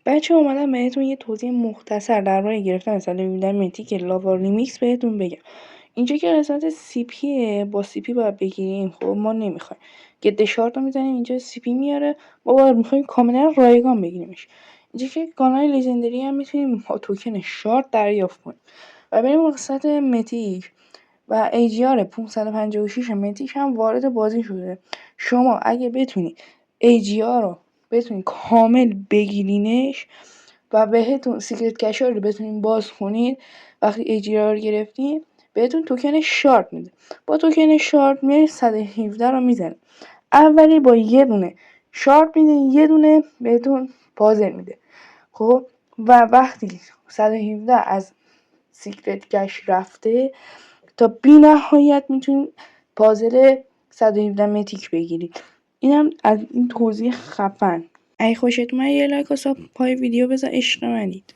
بچه اومدم بهتون یه توضیح مختصر درباره گرفتن سال میتیک لاوا ریمیکس بهتون بگم. اینجا که قسمت سی پیه، با سی پی باید بگیریم. خب ما نمیخوایم گد شارت رو میزنیم، اینجا سی پی میاره، ما باید میخوایم کاملا رایگان بگیریمش. اینجا که کانال لژندری هم میتونیم با توکن شارت دریافت کنیم و بریم قسمت میتیک و AGR 556 میتیک هم وارد بازی شده. شما اگه بتونی AGR رو بتونی کامل بگیرینش و بهتون سیکرت کشر رو بتونین باز کنید، وقتی AGR رو گرفتین بهتون توکن شارت میده. با توکن شارت میای 117 رو میزنه. اولی با یه دونه شارت میده، یه دونه بهتون پازل میده. خب و وقتی 117 از سیکرت کش رفته تا بی نهایت میتونید پازل 117 متیک بگیرید. اینم از این توضیح خفن. اگه خوشت اومد یه لایک و ساب پای ویدیو بذار، عشق منید.